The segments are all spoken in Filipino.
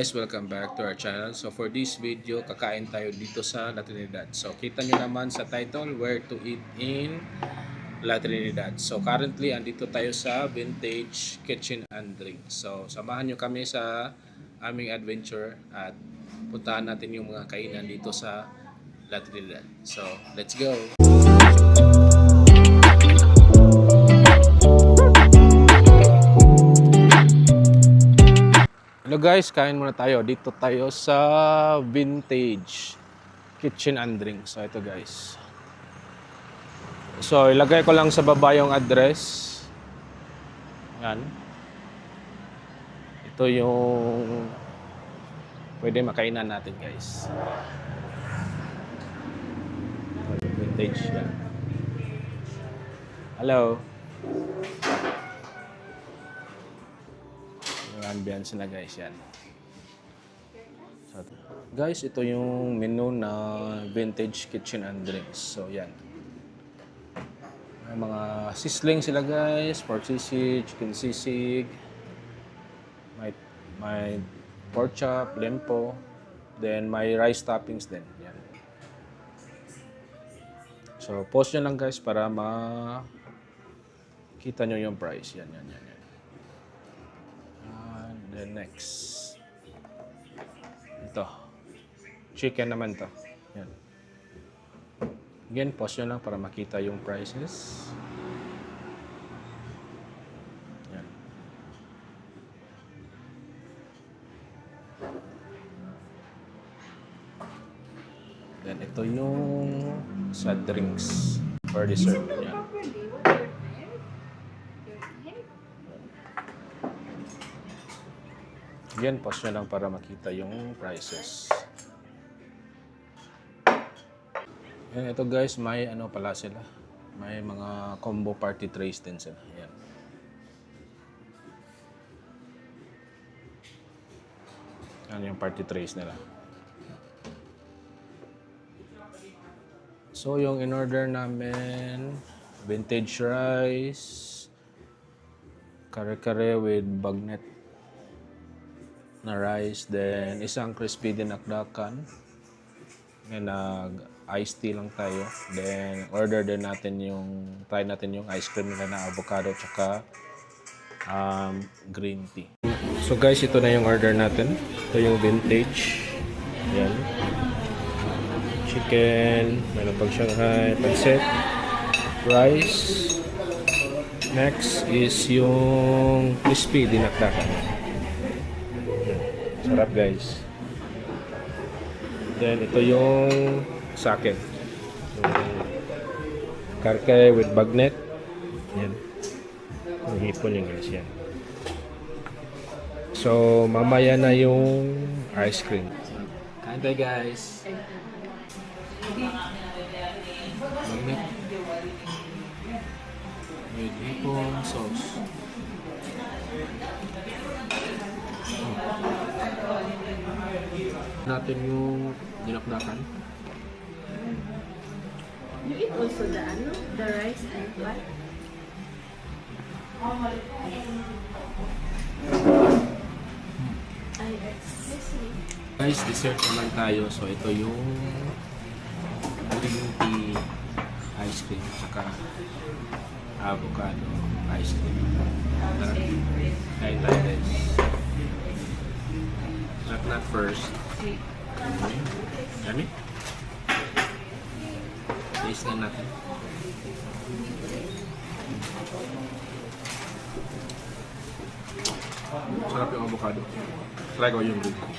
Guys, welcome back to our channel. So for this video, kakain tayo dito sa La Trinidad. So kita nyo naman sa title, where to eat in La Trinidad. So currently, andito tayo sa Vintage Kitchen and Drink. So samahan nyo kami sa aming adventure at puntahan natin yung mga kainan dito sa La Trinidad. So let's go! Hello guys, kain muna tayo. Dito tayo sa Vintage Kitchen and Drink. So ito guys. So ilagay ko lang sa baba yung address. Yan. Ito yung pwede makainan natin guys. Vintage yan. Hello. Ambience na guys yan. So, guys, ito yung menu na Vintage Kitchen and Drinks. So yan. May mga sisling sila guys, pork sisig, chicken sisig, may pork chop, lempo, then may rice toppings din. Yan. So post nyo lang guys para makita nyo yung price. Yan. Then next, ito, chicken naman to. Yan. Again, pause nyo lang para makita yung prices. Yan. Then ito yung sa drinks or dessert. Yan. Yan, pause nyo lang para makita yung prices. Yan, ito guys, may ano pala sila. May mga combo party trays din sila. Yan. Yan yung party trays nila. So, yung in-order namin, vintage rice, kare-kare with bagnet na rice, then isang crispy dinakdakan, and iced tea lang tayo, then order din natin try natin yung ice cream nila na avocado tsaka green tea. So guys, ito na yung order natin. Ito yung vintage. Yan. Chicken, meron pang Shanghai, pancit, rice. Next is yung crispy dinakdakan. Sarap guys. Then ito yung sa akin. Karkay with bagnet. Yan. Yung hipon yung guys yan. So mamaya na yung ice cream. Kain tayo guys. Bagnet. With hipon sauce. Natin yung dinakdakan. You eat also the rice and what? Guys, dessert naman tayo. So ito yung green tea ice cream saka avocado ice cream. Kain tayo guys. Not first. Dami? Taste na natin. Sarap yung avocado. Try ko yung green tea.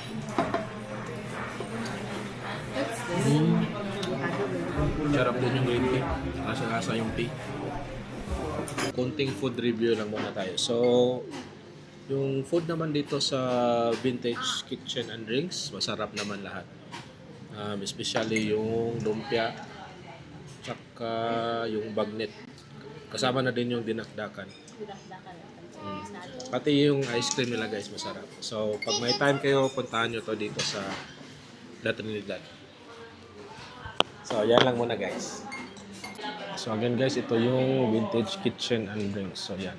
Sarap din yung green tea. Lasa-lasa yung tea. Konting food review lang muna tayo. So, Yung food naman dito sa Vintage Kitchen and Drinks, masarap naman lahat. Especially yung lumpia, tsaka yung bagnet. Kasama na din yung dinakdakan. Dinakdakan at pansit nato. Pati yung ice cream nila guys, masarap. So, pag may time kayo, puntahan nyo to dito sa La Trinidad. So, yan lang muna guys. So, again guys, ito yung Vintage Kitchen and Drinks. So, yan.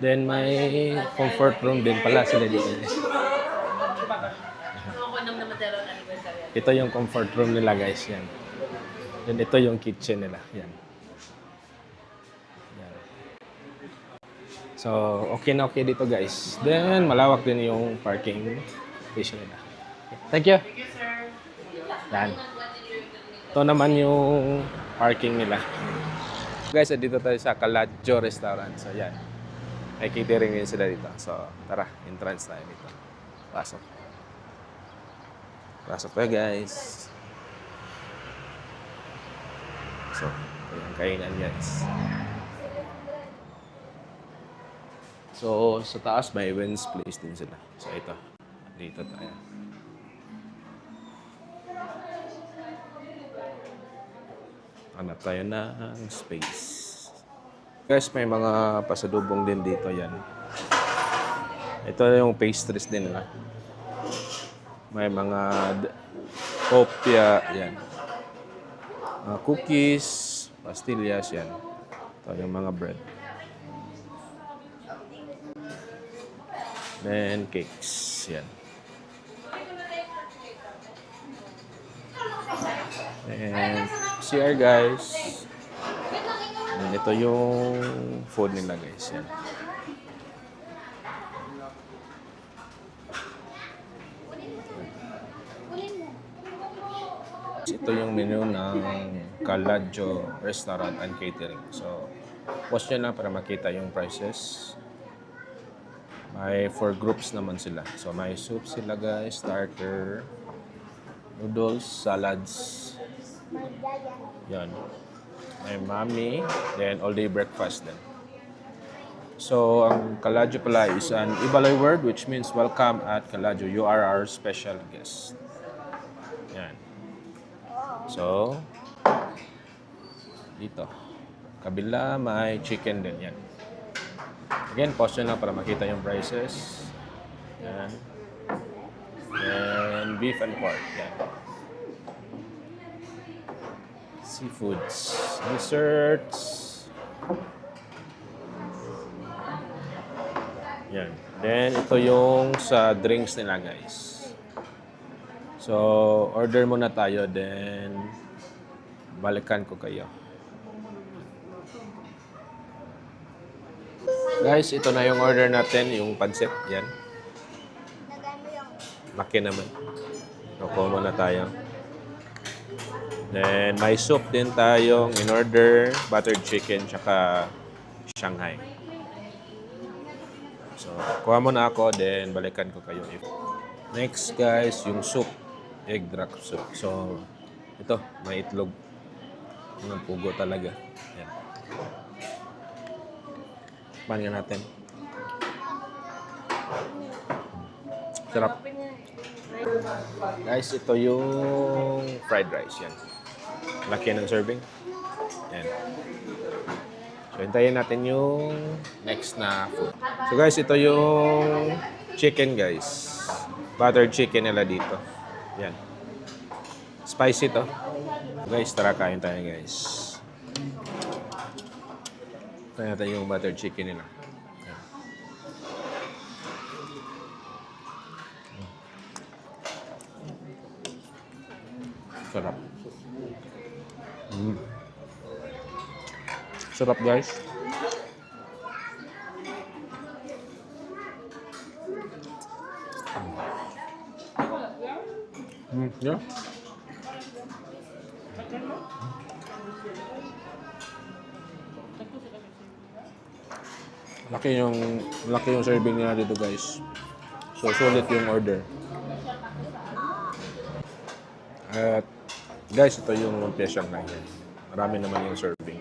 Then, may comfort room din pala sila dito. Ito yung comfort room nila guys. Yan. Then, ito yung kitchen nila. Yan. Yan. So, okay na okay dito guys. Then, malawak din yung parking station nila. Thank you. Thank you, sir. Yan. Ito naman yung parking nila. Guys, dito tayo sa Caladjo Restaurant. So, yan. May catering din sila dito. So, tara. Entrance tayo dito. Pasok. Pasok tayo, guys. So, ito yung kainan, guys. So, sa taas, may events place din sila. So, ito. Dito tayo. Hanap tayo ng space. Guys, may mga pasalubong din dito yan. Ito yung pastries din nila. May mga kopya, yan. Mga cookies, pastillas, yan. Ito yung mga bread. Then cakes, yan. And CR guys. And ito yung food nila guys. Yan. Ito yung menu ng Caladjo Restaurant and Catering. So, post nyo lang para makita yung prices. May 4 groups naman sila. So, may soup sila guys, starter, noodles, salads. Yan. May mami, then all-day breakfast din. So, ang Caladjo pala is an Ibalay word which means welcome at Caladjo. You are our special guest. Yan. So, dito. Kabila, may chicken din. Yan. Again, pause nyo lang para makita yung prices. Yan. And beef and pork. Yan. Seafoods. Desserts. Yan. Then, ito yung sa drinks nila, guys. So, order muna tayo, then balikan ko kayo. Guys, ito na yung order natin, yung pancit. Yan. Laki naman. Nakuha muna tayo. Then, may soup din tayong in-order, buttered chicken, tsaka Shanghai. So, kuha muna ako, then balikan ko kayo. Next, guys, yung soup. Egg drop soup. So, ito, may itlog. Ang pugo talaga. Yan. Panin natin. Sarap. Guys, ito yung fried rice. Yan. Laki ng serving. Yan. So, hintayin natin yung next na food. So, guys, ito yung chicken, guys. Buttered chicken nila dito. Yan. Spicy to. Guys, tara kain tayo, guys. Kaya natin yung buttered chicken nila. Yan. Sarap. Sarap, guys. Yeah. Laki yung serving nila dito, guys. So, sulit yung order. At, guys, ito yung lumpia Shanghai. Marami naman yung serving.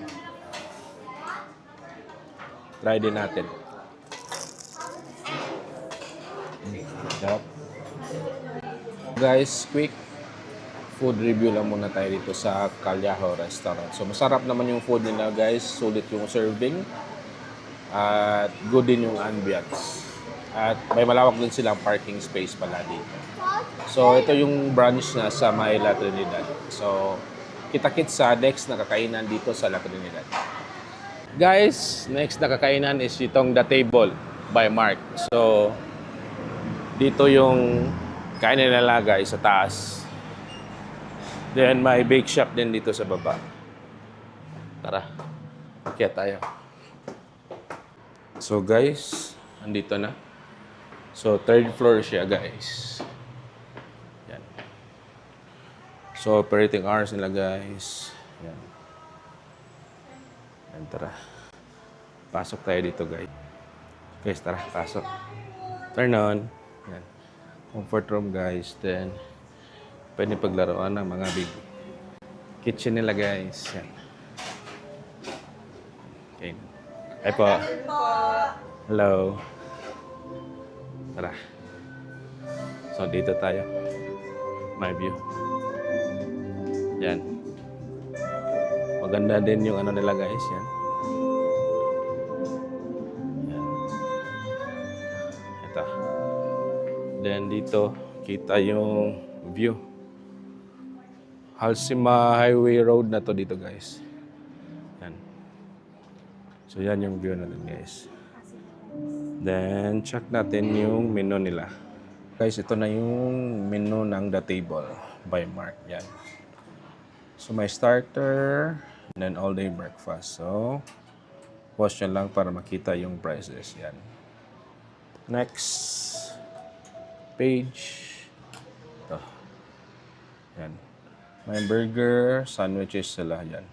Try din natin. Yup. Guys, quick food review lang muna tayo dito sa Calyaho Restaurant. So, masarap naman yung food nila, guys. Sulit yung serving. At good din yung ambience. At may malawak din silang parking space pala dito. So, ito yung branch na sa may La Trinidad. So, kita-kits sa next na kakainan dito sa La Trinidad. Guys, next na kakainan is itong The Table by Mark. So, dito yung kainin nila guys sa taas. Then, may bake shop din dito sa baba. Tara, kaya tayo. So, guys, andito na. So, third floor siya, guys. Yan. So, operating hours nila, guys. Yan. Yan, tara. Pasok tayo dito, guys. Guys, tara, pasok. Turn on. Yan. Comfort room, guys. Then, pwede paglaruan ng mga baby. Kitchen nila, guys. Yan. Okay. Hi po. Hello. Tara. So, dito tayo. My view. Yan. Maganda din yung ano nila, guys. Yan. Yan. Ito. Then, dito, kita yung view. Halsima Highway Road na to dito, guys. Yan. So, yan yung view natin, guys. Then, check natin yung menu nila. Guys, ito na yung menu ng The Table by Mark. Yan. So, may starter, and then all-day breakfast. So, watch nyo lang para makita yung prices. Yan. Next page. Ito. Yan. May burger, sandwiches sila. Yan.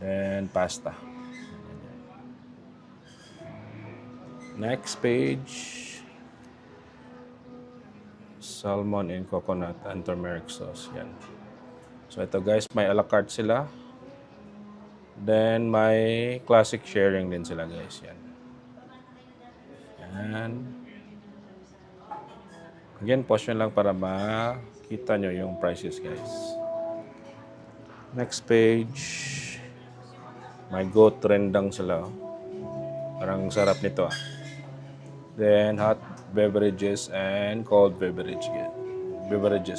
Then, pasta. Next page, salmon and coconut and turmeric sauce. Yan. So ito guys, may a la carte sila. Then may classic sharing din sila guys. Yan. Yan. Again, pause nyo lang para makita nyo yung prices guys. Next page, may goat rendang sila. Parang sarap nito ah. Then, hot beverages and cold beverages,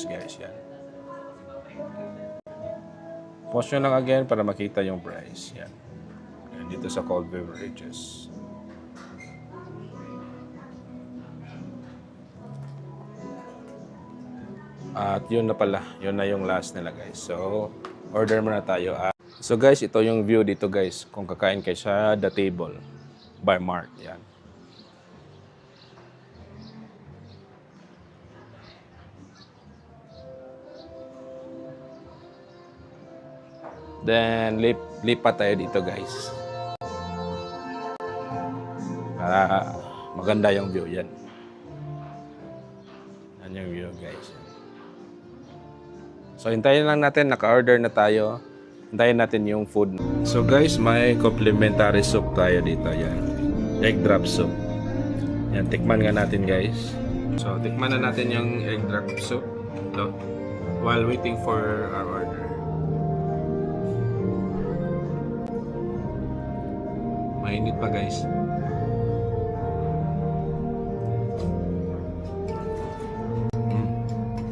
guys. Yan. Pause nyo lang again para makita yung price. Yan. Yan dito sa cold beverages. At yun na pala. Yun na yung last nila, guys. So, order muna tayo. So, guys, ito yung view dito, guys. Kung kakain kayo sa The Table by Mark. Yan. Then, lipat tayo dito, guys. Para maganda yung view. Yan. Yan yung view, guys. So, hintayin lang natin. Naka-order na tayo. Hintayin natin yung food. So, guys, may complimentary soup tayo dito. Yan. Egg drop soup. Yan, tikman nga natin, guys. So, tikman na natin yung egg drop soup. Ito. While waiting for our order. Mainit pa guys.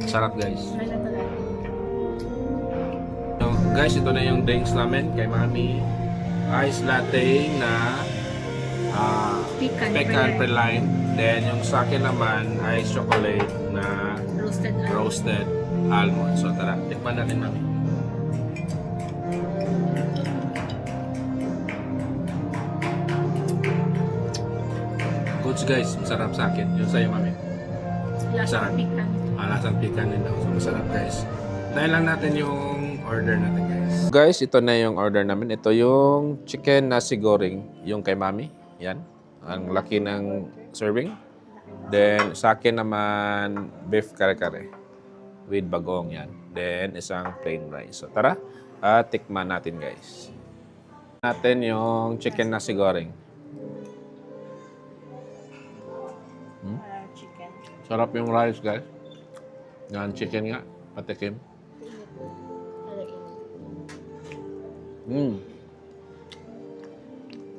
Sarap guys. So, guys, ito na yung drinks namin kay Mami. Ice latte na pecan praline. Then yung sa akin naman ice chocolate na roasted almond. So tara, tikman natin Mami. Goods guys, masarap sa akin. Yung sa'yo, Mami. Lasang pikan. Lasang pikan din daw. So, masarap guys. Dahil lang natin yung order natin guys. Guys, ito na yung order namin. Ito yung chicken nasi goreng. Yung kay Mami. Yan. Ang laki ng serving. Then, sa akin naman, beef kare-kare. With bagong yan. Then, isang plain rice. So, tara. Tikman natin guys. Natin yung chicken nasi goreng. Sarap yung rice, guys. Yan, chicken nga. Patikim.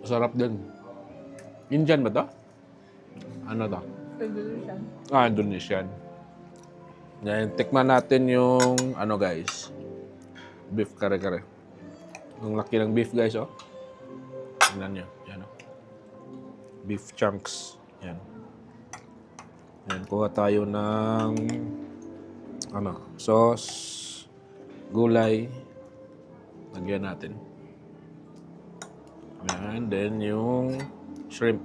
Sarap din. Indian ba to? Ano to? Indonesian. Indonesian. Yan, tikman natin yung ano, guys. Beef kare-kare. Ang laki ng beef, guys, oh. Tingnan nyo. Yan, oh. Beef chunks. Yan. Yan, kuha tayo ng ano, sauce, gulay. Lagyan natin. Yan, then yung shrimp.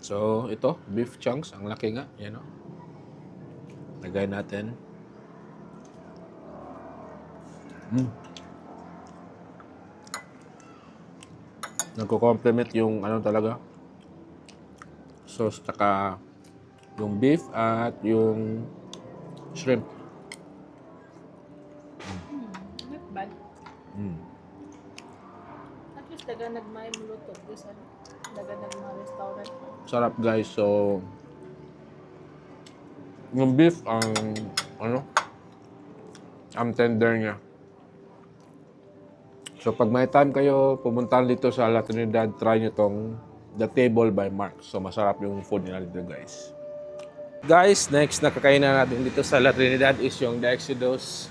So, ito, beef chunks. Ang laki nga. Yan, oh. Lagay natin. Nagko-complement yung ano talaga. Sauce, taka yung beef at yung shrimp. Not bad. At least daga nagmay muluto. Kasi daga nagmay restaurant. Sarap, guys. So, yung beef, ang tender niya. So, pag may time kayo, pumunta dito sa La Trinidad, try nyo tong The Table by Mark. So, masarap yung food nila dito, guys. Guys, next na kakainan natin dito sa La Trinidad is yung The Exodus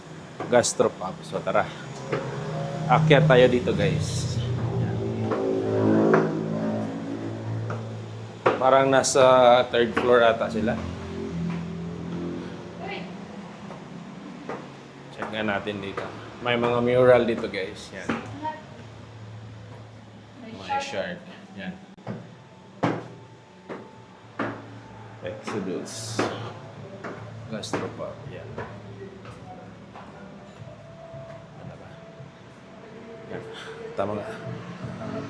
Gastropub. So, tara. Akyat tayo dito, guys. Parang nasa third floor ata sila. Check nga natin dito. May mga mural dito, guys. Yan. May shark. Yan. Exodus Gastropub. Yan. Ano ba? Yan. Tama nga.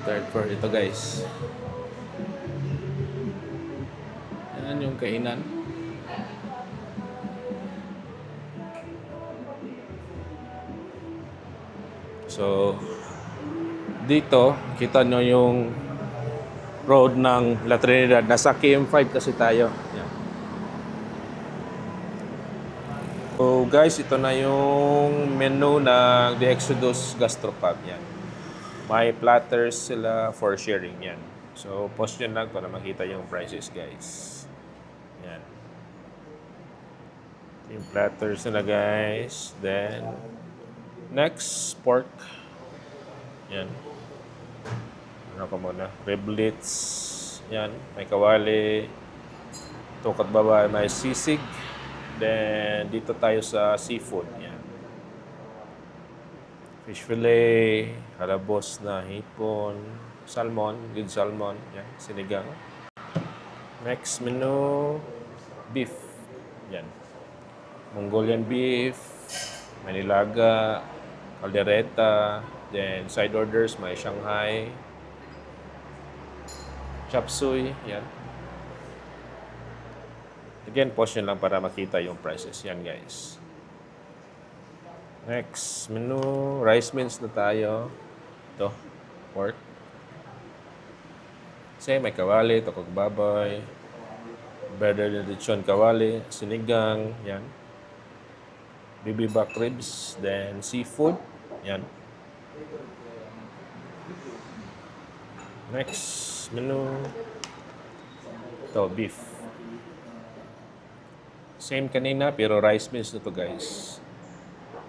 Third floor ito, guys. Yan yung kainan. So, dito, kita nyo yung road ng La Trinidad. Nasa KM5 kasi tayo. Yan. So, guys, ito na yung menu ng The Exodus Gastropub. Yan. May platters sila for sharing. Yan. So, post nyo lang para makita yung prices, guys. Yan. Yung platters nila, guys. Then, next, pork. Yan. Ano ka muna? Riblets. Yan. May kawali. Tukat baba, may sisig. Then, dito tayo sa seafood. Yan. Fish fillet. Halabos na hipon. Salmon. Good salmon. Yan. Sinigang. Next menu. Beef. Yan. Mongolian beef. Manilaga. Caldereta. Then, side orders, may Shanghai, chop suey, yan. Again, post nyo lang para makita yung prices. Yan, guys. Next menu, rice meals na tayo. Ito, pork. Kasi may kawali, tokog baboy, better than lechon kawali, sinigang, yan. Bibi back ribs, then seafood, yan. Next menu, ito, beef. Same kanina, pero rice meals na to, guys.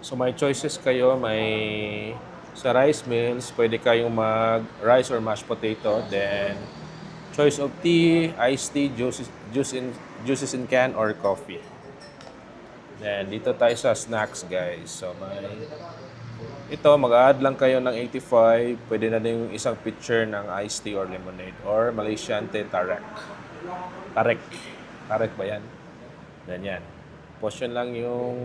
So, may choices kayo. May sa rice meals, pwede kayong mag-rice or mashed potato. Then, choice of tea, iced tea, juices in can, or coffee. Then, dito tayo sa snacks, guys. So, ito, mag-add lang kayo ng 85. Pwede na din yung isang pitcher ng iced tea or lemonade. Or Malaysian tea tarek. Tarek ba yan? Then yan. Post yun lang yung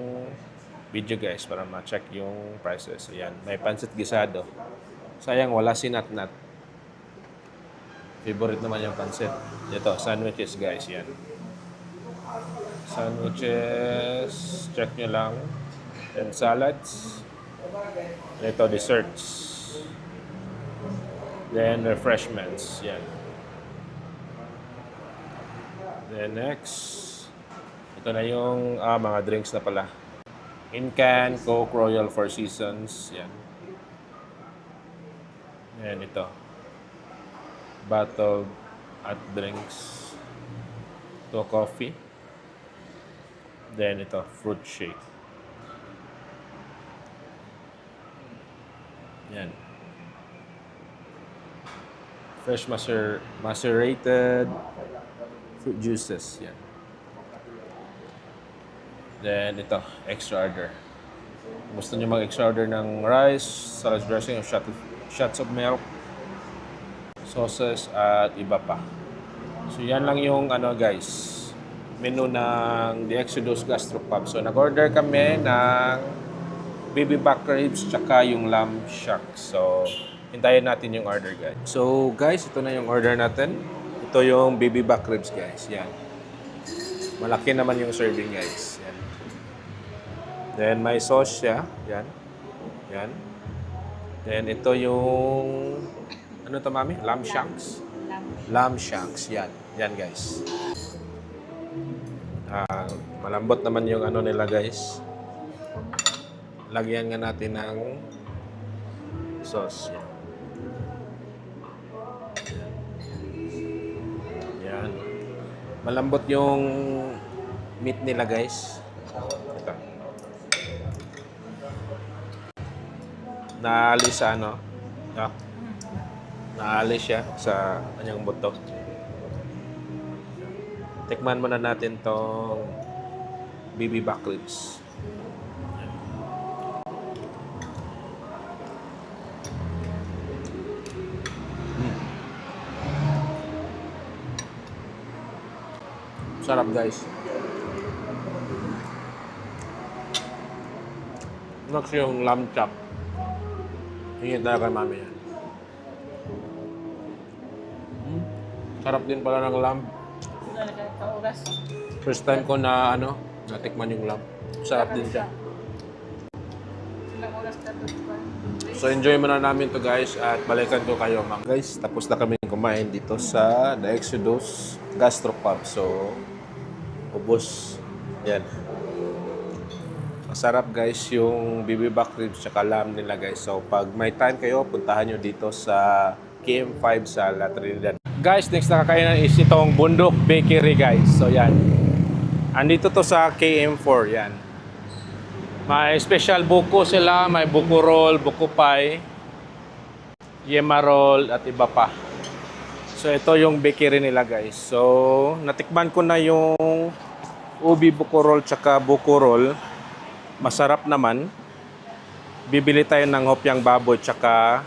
video, guys, para ma-check yung prices. Ayan. May pansit gisado. Sayang, wala si Nat-Nat. Favorite naman yung pansit. Ito, sandwiches, guys. Yan. Sandwiches. Check nyo lang. And salads. Ito, desserts. Then, refreshments. Yan. Then next, ito na yung mga drinks na pala. In can, Coke, Royal, Four Seasons. Yan. Yan ito. Bottled at drinks. Ito coffee. Then ito, fruit shake. Yan. Fresh macerated fruit juices. Yan. Then ito, extra order. Gusto nyo mag-extra order ng rice, salad dressing, o shots of milk, sauces, at iba pa. So yan lang yung guys, menu ng The Exodus Gastropub. So nag-order kami ng baby back ribs tsaka yung lamb shank. So hintayin natin yung order guys. So guys, ito na yung order natin. Ito yung baby back ribs guys. Yan. Malaki naman yung serving guys. Yan. Then may sauce siya. Yan. Yan. Then ito yung ano to mami? Lamb shanks. Lamb shanks. Yan. Yan guys. Malambot naman yung nila guys. Lagyan nga natin ng sauce. Yan. Yan. Malambot yung meat nila guys. Ito. Naalis sa naalis siya sa kanyang buto. Tikman muna natin tong baby back ribs. Sarap guys. Next yung lamb chop. Hingit na kay mami yan. Sarap din pala ng lamb. First time ko na natikman yung lamb. Sarap din siya. So enjoy muna namin to guys at balikan ko kayo mga guys. Tapos na kami kumain dito sa The Exodus Gastropub. So ubos. Yan. Masarap guys yung baby back ribs tsaka lamb nila guys. So pag may time kayo, puntahan nyo dito sa KM5 sa La Trinidad. Guys, next na kakainan is itong Bundok Bakery guys. So yan. Andito to sa KM4. Yan. May special buko sila. May buko roll, buko pie, yema roll at iba pa. So ito yung bakery nila guys. So natikman ko na yung ubi buko roll tsaka buko roll. Masarap naman. Bibili tayo ng hopyang baboy tsaka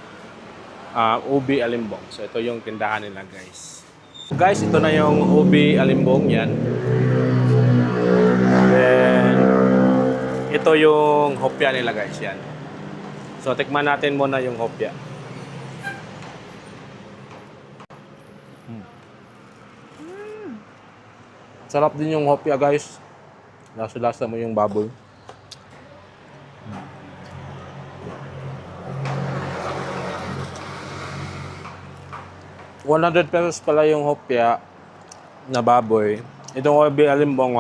ubi alimbong. So ito yung tindahan nila guys. Guys, ito na yung ubi alimbong yan. Then ito yung hopya nila guys yan. So tikman natin muna yung hopya. Sarap din yung hopya guys. Lasa-lasa mo yung baboy. ₱100 pala yung hopya na baboy. Itong ubi alimbong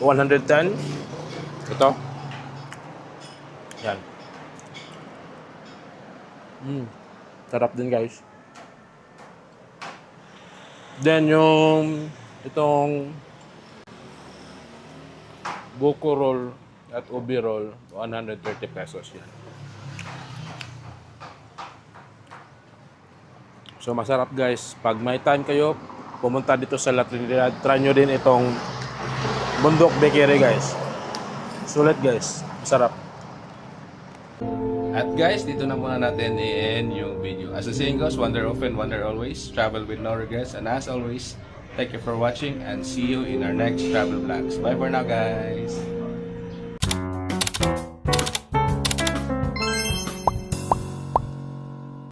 110. Ito. Yan. Sarap din guys. Then yung itong buko roll at ubi roll, ₱130 yan. So masarap guys. Pag may time kayo, pumunta dito sa La Trinidad, try nyo din itong Bundok Bakery guys. Sulit guys. Masarap. At guys, dito na muna natin i-end yung video. As the saying goes, wonder often, wonder always. Travel with no regrets. And as always, thank you for watching and see you in our next travel vlogs. Bye for now guys.